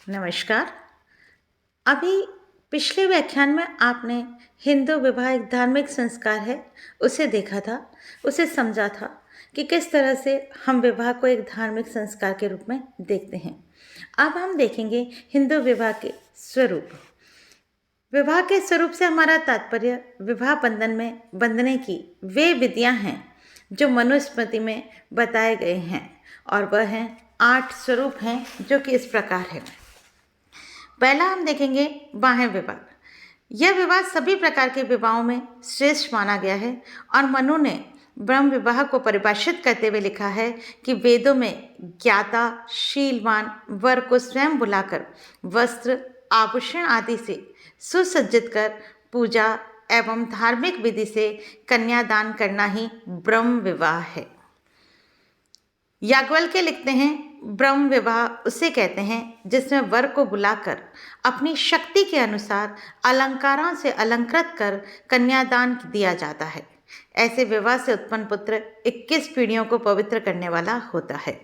नमस्कार। अभी पिछले व्याख्यान में आपने हिंदू विवाह एक धार्मिक संस्कार है, उसे देखा था, उसे समझा था कि किस तरह से हम विवाह को एक धार्मिक संस्कार के रूप में देखते हैं। अब हम देखेंगे हिंदू विवाह के स्वरूप। विवाह के स्वरूप से हमारा तात्पर्य विवाह बंधन में बंधने की वे विधियां हैं जो मनुस्मृति में बताए गए हैं, और वह हैं 8 स्वरूप हैं जो कि इस प्रकार है। पहला हम देखेंगे बाह्य विवाह। यह विवाह सभी प्रकार के विवाहों में श्रेष्ठ माना गया है और मनु ने ब्रह्म विवाह को परिभाषित करते हुए लिखा है कि वेदों में ज्ञाता शीलवान वर को स्वयं बुलाकर वस्त्र आभूषण आदि से सुसज्जित कर पूजा एवं धार्मिक विधि से कन्यादान करना ही ब्रह्म विवाह है। याज्ञवल्क्य लिखते हैं, ब्रह्म विवाह उसे कहते हैं जिसमें वर को बुलाकर अपनी शक्ति के अनुसार अलंकारों से अलंकृत कर कन्यादान दिया जाता है। ऐसे विवाह से उत्पन्न पुत्र 21 पीढ़ियों को पवित्र करने वाला होता है।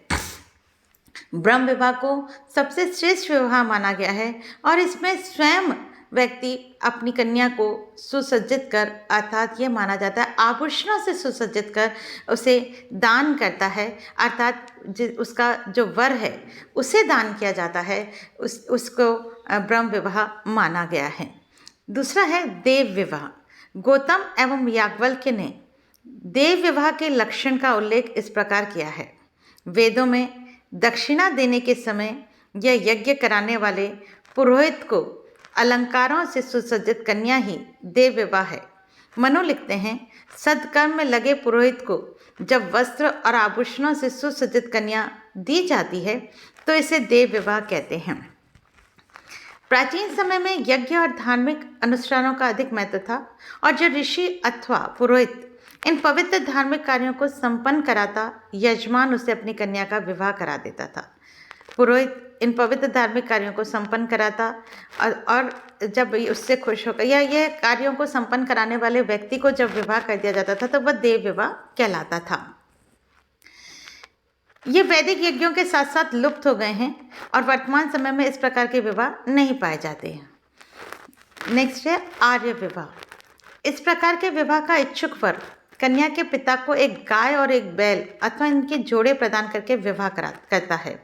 ब्रह्म विवाह को सबसे श्रेष्ठ विवाह माना गया है और इसमें स्वयं व्यक्ति अपनी कन्या को सुसज्जित कर, अर्थात ये माना जाता है आभूषणों से सुसज्जित कर उसे दान करता है, अर्थात उसका जो वर है उसे दान किया जाता है, उसको ब्रह्म विवाह माना गया है। दूसरा है देव विवाह। गौतम एवं याज्ञवल्क्य ने देव विवाह के लक्षण का उल्लेख इस प्रकार किया है। वेदों में दक्षिणा देने के समय यह यज्ञ कराने वाले पुरोहित को अलंकारों से सुसज्जित कन्या ही देव विवाह है। मनु लिखते हैं, सदकर्म में लगे पुरोहित को जब वस्त्र और आभूषणों से सुसज्जित कन्या दी जाती है तो इसे देव विवाह कहते हैं। प्राचीन समय में यज्ञ और धार्मिक अनुष्ठानों का अधिक महत्व था और जो ऋषि अथवा पुरोहित इन पवित्र धार्मिक कार्यों को संपन्न कराता, यजमान उसे अपनी कन्या का विवाह करा देता था। पुरोहित इन पवित्र धार्मिक कार्यों को संपन्न कराता और जब उससे खुश होकर या यह कार्यों को संपन्न कराने वाले व्यक्ति को जब विवाह कर दिया जाता था तो वह देव विवाह कहलाता था। ये वैदिक यज्ञों के साथ साथ लुप्त हो गए हैं और वर्तमान समय में इस प्रकार के विवाह नहीं पाए जाते हैं। नेक्स्ट है आर्य विवाह। इस प्रकार के विवाह का इच्छुक वर कन्या के पिता को एक गाय और एक बैल अथवा इनके जोड़े प्रदान करके विवाह करता है।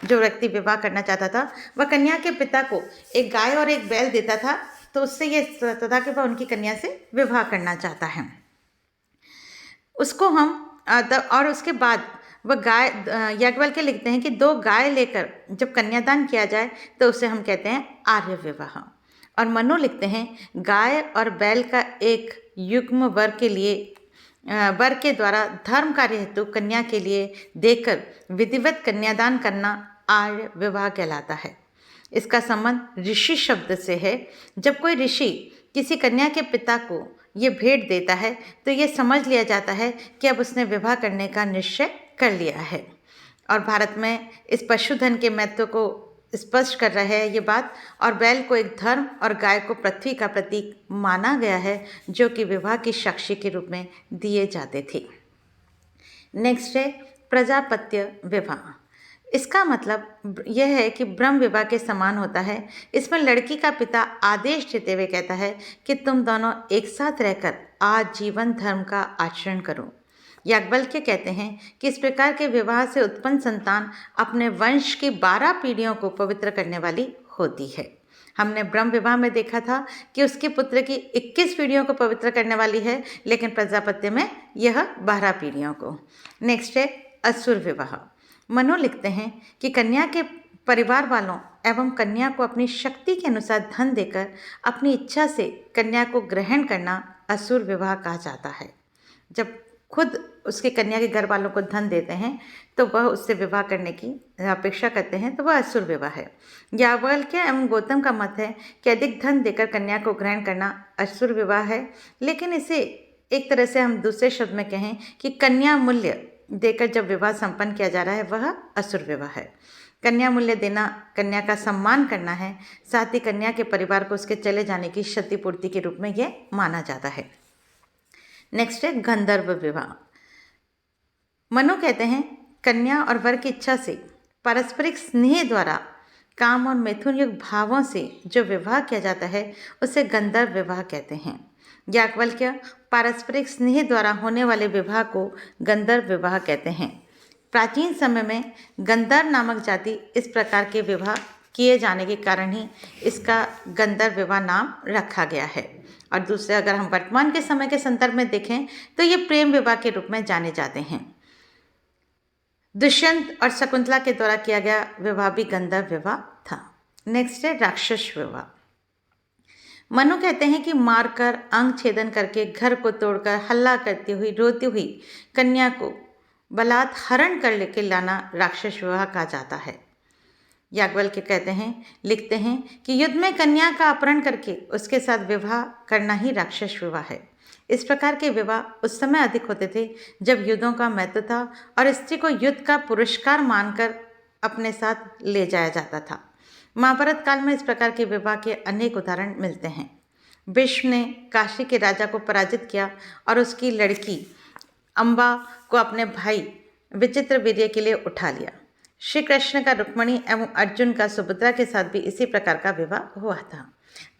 जो व्यक्ति विवाह करना चाहता था वह कन्या के पिता को एक गाय और एक बैल देता था, तो उससे ये तथा कि वह उनकी कन्या से विवाह करना चाहता है। उसको हम और उसके बाद वह गाय, याज्ञवल्क्य लिखते हैं कि 2 गाय लेकर जब कन्यादान किया जाए तो उसे हम कहते हैं आर्य विवाह। और मनु लिखते हैं, गाय और बैल का एक युग्म वर के द्वारा धर्म कार्य हेतु कन्या के लिए देकर विधिवत कन्यादान करना आर्य विवाह कहलाता है। इसका संबंध ऋषि शब्द से है। जब कोई ऋषि किसी कन्या के पिता को ये भेंट देता है तो ये समझ लिया जाता है कि अब उसने विवाह करने का निश्चय कर लिया है। और भारत में इस पशुधन के महत्व को स्पष्ट कर रहा है ये बात, और बैल को एक धर्म और गाय को पृथ्वी का प्रतीक माना गया है जो कि विवाह की साक्षी के रूप में दिए जाते थे। नेक्स्ट है प्रजापत्य विवाह। इसका मतलब यह है कि ब्रह्म विवाह के समान होता है। इसमें लड़की का पिता आदेश देते हुए कहता है कि तुम दोनों एक साथ रहकर आजीवन धर्म का आचरण करो। याज्ञवल्क्य कहते हैं कि इस प्रकार के विवाह से उत्पन्न संतान अपने वंश की 12 पीढ़ियों को पवित्र करने वाली होती है। हमने ब्रह्म विवाह में देखा था कि उसके पुत्र की 21 पीढ़ियों को पवित्र करने वाली है, लेकिन प्रजापत्य में यह 12 पीढ़ियों को। नेक्स्ट है असुर विवाह। मनु लिखते हैं कि कन्या के परिवार वालों एवं कन्या को अपनी शक्ति के अनुसार धन देकर अपनी इच्छा से कन्या को ग्रहण करना असुर विवाह कहा जाता है। जब खुद उसके कन्या के घर वालों को धन देते हैं तो वह उससे विवाह करने की अपेक्षा करते हैं, तो वह असुर विवाह है। याज्ञवल्क्य एवं गौतम का मत है कि अधिक धन देकर कन्या को ग्रहण करना असुर विवाह है, लेकिन इसे एक तरह से हम दूसरे शब्द में कहें कि कन्या मूल्य देकर जब विवाह संपन्न किया जा रहा है वह असुर विवाह है। कन्या मूल्य देना कन्या का सम्मान करना है, साथ ही कन्या के परिवार को उसके चले जाने की क्षतिपूर्ति के रूप में यह माना जाता है। नेक्स्ट है गंधर्व विवाह। मनु कहते हैं कन्या और वर की इच्छा से पारस्परिक स्नेह द्वारा काम और मैथुन युक्त भावों से जो विवाह किया जाता है उसे गंधर्व विवाह कहते हैं। याज्ञवल्क्य पारस्परिक स्नेह द्वारा होने वाले विवाह को गंधर्व विवाह कहते हैं। प्राचीन समय में गंधर्व नामक जाति इस प्रकार के विवाह किए जाने के कारण ही इसका गंधर्व विवाह नाम रखा गया है। और दूसरे, अगर हम वर्तमान के समय के संदर्भ में देखें तो ये प्रेम विवाह के रूप में जाने जाते हैं। दुष्यंत और शकुंतला के द्वारा किया गया विवाह भी गंधर्व विवाह था। नेक्स्ट है राक्षस विवाह। मनु कहते हैं कि मारकर, अंग छेदन करके, घर को तोड़कर, हल्ला करती हुई, रोती हुई कन्या को बलात् हरण कर लेके लाना राक्षस विवाह कहा जाता है। याज्ञवल्क्य कहते हैं, लिखते हैं कि युद्ध में कन्या का अपहरण करके उसके साथ विवाह करना ही राक्षस विवाह है। इस प्रकार के विवाह उस समय अधिक होते थे जब युद्धों का महत्व था और स्त्री को युद्ध का पुरस्कार मानकर अपने साथ ले जाया जाता था। महाभारत काल में इस प्रकार के विवाह के अनेक उदाहरण मिलते हैं। भीष्म ने काशी के राजा को पराजित किया और उसकी लड़की अम्बा को अपने भाई विचित्रवीर्य के लिए उठा लिया। श्री कृष्ण का रुक्मिणी एवं अर्जुन का सुभद्रा के साथ भी इसी प्रकार का विवाह हुआ था।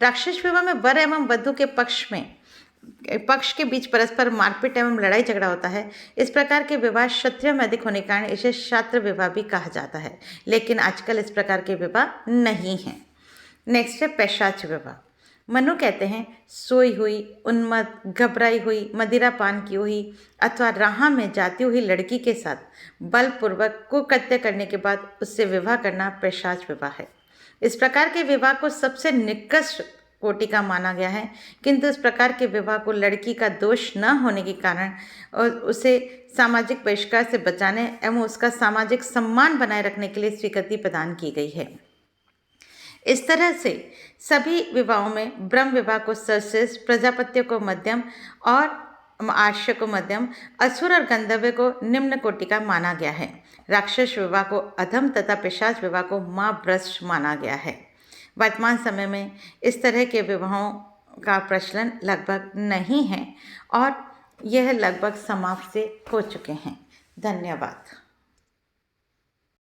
राक्षस विवाह में वर एवं वधू के पक्ष के बीच परस्पर मारपीट एवं लड़ाई झगड़ा होता है। इस प्रकार के विवाह क्षत्रियों में अधिक होने के कारण इसे क्षात्र विवाह भी कहा जाता है, लेकिन आजकल इस प्रकार के विवाह नहीं हैं। नेक्स्ट है पैशाच विवाह। मनु कहते हैं, सोई हुई, उन्मत्त, घबराई हुई, मदिरा पान की हुई अथवा राह में जाती हुई लड़की के साथ बलपूर्वक कुकृत्य करने के बाद उससे विवाह करना पैशाच विवाह है। इस प्रकार के विवाह को सबसे निकृष्ट कोटि का माना गया है, किंतु इस प्रकार के विवाह को लड़की का दोष न होने के कारण और उसे सामाजिक बहिष्कार से बचाने एवं उसका सामाजिक सम्मान बनाए रखने के लिए स्वीकृति प्रदान की गई है। इस तरह से सभी विवाहों में ब्रह्म विवाह को सर्वश्रेष्ठ, प्रजापत्य को मध्यम और आर्ष्य को मध्यम, असुर और गंधर्व को निम्न कोटि का माना गया है। राक्षस विवाह को अधम तथा पिशाच विवाह को महाभ्रष्ट माना गया है। वर्तमान समय में इस तरह के विवाहों का प्रचलन लगभग नहीं है और यह लगभग समाप्त से हो चुके हैं। धन्यवाद।